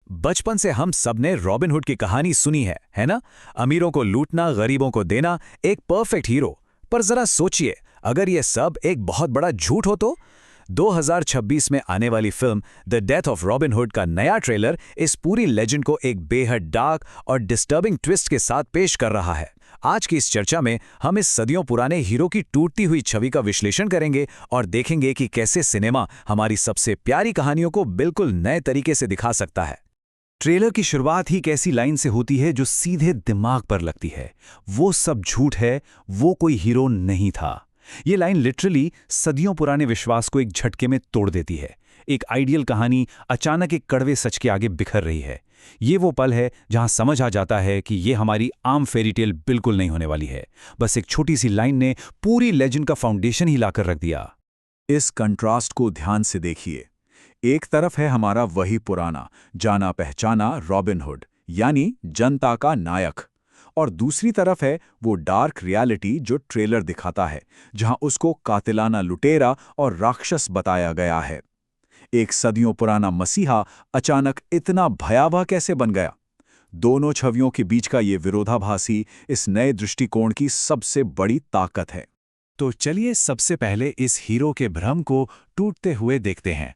बचपन से हम सबने रॉबिन हुड की कहानी सुनी है ना? अमीरों को लूटना, गरीबों को देना, एक परफेक्ट हीरो। पर जरा सोचिए, अगर ये सब एक बहुत बड़ा झूठ हो तो? 2026 में आने वाली film the death of robin hood का नया ट्रेलर इस पूरी लेजेंड को एक बेहद डार्क और डिस्टर्बिंग ट्विस्ट के साथ पेश कर रहा है। आज की इस चर्चा में हम इस सदियों पुराने हीरो की टूटती हुई छवि का विश्लेषण करेंगे और देखेंगे कि कैसे सिनेमा हमारी सबसे प्यारी कहानियों को बिल्कुल नए तरीके से दिखा सकता है। ट्रेलर की शुरुआत ही एक ऐसी लाइन से होती है जो सीधे दिमाग पर लगती है। वो सब झूठ है, वो कोई हीरो नहीं था। ये लाइन लिटरली सदियों पुराने विश्वास को एक झटके में तोड़ देती है। एक आइडियल कहानी अचानक एक कड़वे सच के आगे बिखर रही है। ये वो पल है जहां समझ आ जाता है कि ये हमारी आम फेरी टेल बिल्कुल नहीं होने वाली है। बस एक छोटी सी लाइन ने पूरी लेजेंड का फाउंडेशन ही लाकर रख दिया। इस कंट्रास्ट को ध्यान से देखिए। एक तरफ है हमारा वही पुराना जाना पहचाना रॉबिन हुड, यानी जनता का नायक, और दूसरी तरफ है वो डार्क रियलिटी जो ट्रेलर दिखाता है, जहां उसको कातिलाना लुटेरा और राक्षस बताया गया है। एक सदियों पुराना मसीहा अचानक इतना भयावह कैसे बन गया? दोनों छवियों के बीच का ये विरोधाभासी इस नए दृष्टिकोण की सबसे बड़ी ताकत है। तो चलिए सबसे पहले इस हीरो के भ्रम को टूटते हुए देखते हैं।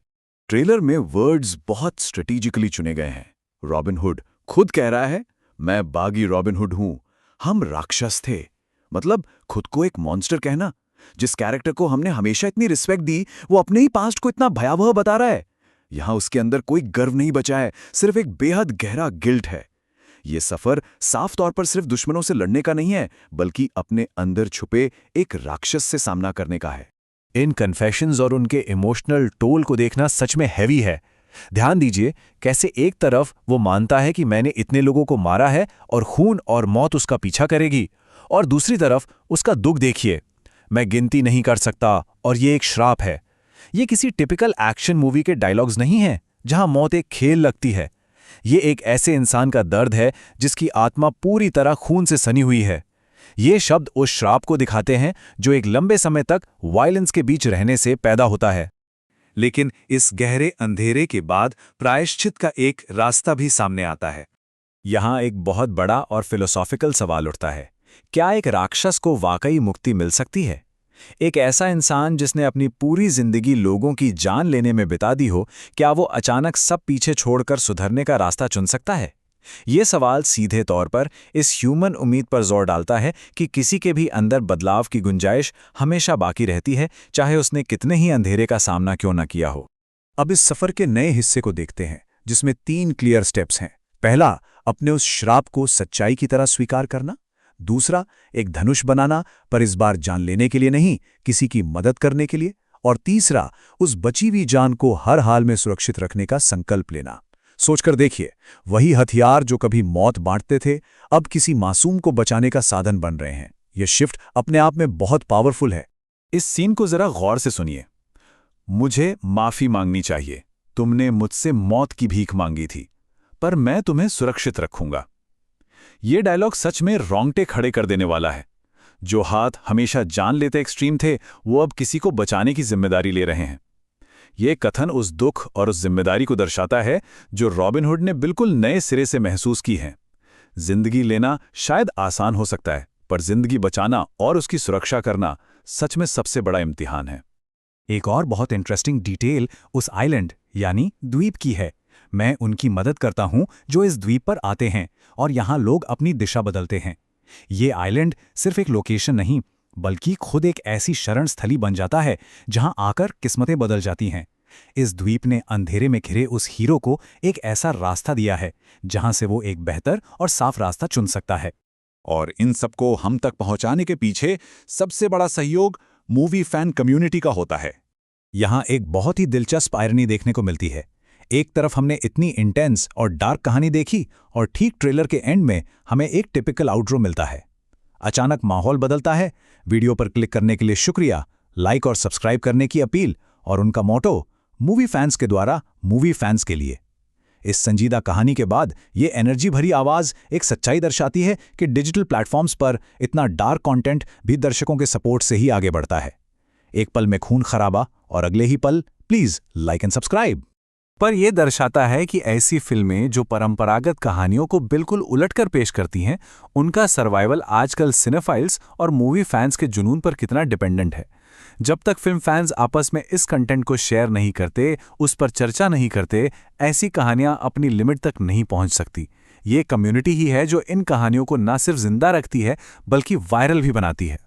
ट्रेलर में वर्ड्स बहुत स्ट्रेटेजिकली चुने गए हैं। रॉबिन हुड खुद कह रहा है, मैं बागी रॉबिन हुड हूं, हम राक्षस थे। मतलब खुद को एक मॉन्स्टर कहना। जिस कैरेक्टर को हमने हमेशा इतनी रिस्पेक्ट दी, वो अपने ही पास्ट को इतना भयावह बता रहा है। यहां उसके अंदर कोई गर्व नहीं बचा है, सिर्फ एक बेहद गहरा गिल्ट है। ये सफर साफ तौर पर सिर्फ दुश्मनों से लड़ने का नहीं है, बल्कि अपने अंदर छुपे एक राक्षस से सामना करने का है। इन कन्फेशंस और उनके इमोशनल टोल को देखना सच में हैवी है। ध्यान दीजिए कैसे एक तरफ वो मानता है कि मैंने इतने लोगों को मारा है और खून और मौत उसका पीछा करेगी, और दूसरी तरफ उसका दुख देखिए, मैं गिनती नहीं कर सकता और ये एक श्राप है। ये किसी टिपिकल एक्शन मूवी के डायलॉग्स नहीं हैं जहां मौत एक खेल लगती है। ये एक ऐसे इंसान का दर्द है जिसकी आत्मा पूरी तरह खून से सनी हुई है। ये शब्द उस श्राप को दिखाते हैं जो एक लंबे समय तक वायलेंस के बीच रहने से पैदा होता है। लेकिन इस गहरे अंधेरे के बाद प्रायश्चित का एक रास्ता भी सामने आता है। यहाँ एक बहुत बड़ा और फिलोसॉफिकल सवाल उठता है, क्या एक राक्षस को वाकई मुक्ति मिल सकती है? एक ऐसा इंसान जिसने अपनी पूरी जिंदगी लोगों की जान लेने में बिता दी हो, क्या वो अचानक सब पीछे छोड़कर सुधरने का रास्ता चुन सकता है? ये सवाल सीधे तौर पर इस ह्यूमन उम्मीद पर जोर डालता है कि किसी के भी अंदर बदलाव की गुंजाइश हमेशा बाकी रहती है, चाहे उसने कितने ही अंधेरे का सामना क्यों न किया हो। अब इस सफर के नए हिस्से को देखते हैं, जिसमें 3 क्लियर स्टेप्स हैं। पहला, अपने उस श्राप को सच्चाई की तरह स्वीकार करना। दूसरा, एक धनुष बनाना, पर इस बार जान लेने के लिए नहीं, किसी की मदद करने के लिए। और तीसरा, उस बची हुई जान को हर हाल में सुरक्षित रखने का संकल्प लेना। सोचकर देखिए, वही हथियार जो कभी मौत बांटते थे, अब किसी मासूम को बचाने का साधन बन रहे हैं। यह शिफ्ट अपने आप में बहुत पावरफुल है। इस सीन को जरा गौर से सुनिए। मुझे माफी मांगनी चाहिए, तुमने मुझसे मौत की भीख मांगी थी, पर मैं तुम्हें सुरक्षित रखूंगा। ये डायलॉग सच में रोंगटे खड़े कर देने वाला है। जो हाथ हमेशा जान लेते एक्सट्रीम थे, वो अब किसी को बचाने की जिम्मेदारी ले रहे हैं। ये कथन उस दुख और उस जिम्मेदारी को दर्शाता है जो रॉबिन हुड ने बिल्कुल नए सिरे से महसूस की है। जिंदगी लेना शायद आसान हो सकता है, पर जिंदगी बचाना और उसकी सुरक्षा करना सच में सबसे बड़ा इम्तिहान है। एक और बहुत इंटरेस्टिंग डिटेल उस आइलैंड यानी द्वीप की है। मैं उनकी मदद करता हूं जो इस द्वीप पर आते हैं और यहां लोग अपनी दिशा बदलते हैं। ये आइलैंड सिर्फ एक लोकेशन नहीं, बल्कि खुद एक ऐसी शरण स्थली बन जाता है जहां आकर किस्मतें बदल जाती हैं। इस द्वीप ने अंधेरे में घिरे उस हीरो को एक ऐसा रास्ता दिया है जहां से वो एक बेहतर और साफ रास्ता चुन सकता है। और इन सबको हम तक पहुंचाने के पीछे सबसे बड़ा सहयोग मूवी फैन कम्युनिटी का होता है। यहां एक बहुत ही दिलचस्प आयरनी देखने को मिलती है। एक तरफ हमने इतनी इंटेंस और डार्क कहानी देखी, और ठीक ट्रेलर के एंड में हमें एक टिपिकल आउट्रो मिलता है। अचानक माहौल बदलता है। वीडियो पर क्लिक करने के लिए शुक्रिया, लाइक और सब्सक्राइब करने की अपील, और उनका मोटो मूवी फैंस के द्वारा मूवी फैंस के लिए। इस संजीदा कहानी के बाद ये एनर्जी भरी आवाज एक सच्चाई दर्शाती है कि डिजिटल प्लेटफॉर्म्स पर इतना डार्क कंटेंट भी दर्शकों के सपोर्ट से ही आगे बढ़ता है। एक पल में खून खराबा और अगले ही पल प्लीज लाइक एंड सब्सक्राइब। पर यह दर्शाता है कि ऐसी फिल्में जो परंपरागत कहानियों को बिल्कुल उलटकर पेश करती हैं, उनका सर्वाइवल आजकल सिनेफाइल्स और मूवी फैंस के जुनून पर कितना डिपेंडेंट है। जब तक फिल्म फैंस आपस में इस कंटेंट को शेयर नहीं करते, उस पर चर्चा नहीं करते, ऐसी कहानियां अपनी लिमिट तक नहीं पहुंच सकती। ये कम्युनिटी ही है जो इन कहानियों को न सिर्फ जिंदा रखती है, बल्कि वायरल भी बनाती है।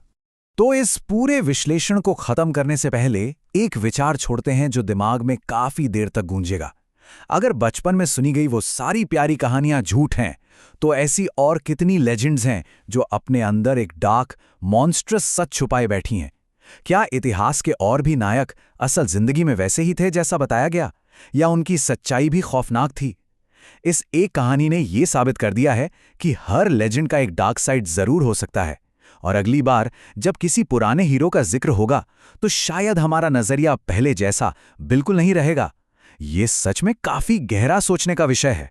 तो इस पूरे विश्लेषण को खत्म करने से पहले एक विचार छोड़ते हैं जो दिमाग में काफी देर तक गूंजेगा। अगर बचपन में सुनी गई वो सारी प्यारी कहानियां झूठ हैं, तो ऐसी और कितनी लेजेंड्स हैं जो अपने अंदर एक डार्क, मॉन्स्ट्रस सच छुपाए बैठी हैं। क्या इतिहास के और भी नायक असल जिंदगी में वैसे ही थे जैसा बताया गया, या उनकी सच्चाई भी खौफनाक थी? इस एक कहानी ने यह साबित कर दिया है कि हर लेजेंड का एक डार्क साइड जरूर हो सकता है, और अगली बार जब किसी पुराने हीरो का जिक्र होगा तो शायद हमारा नजरिया पहले जैसा बिल्कुल नहीं रहेगा। ये सच में काफी गहरा सोचने का विषय है।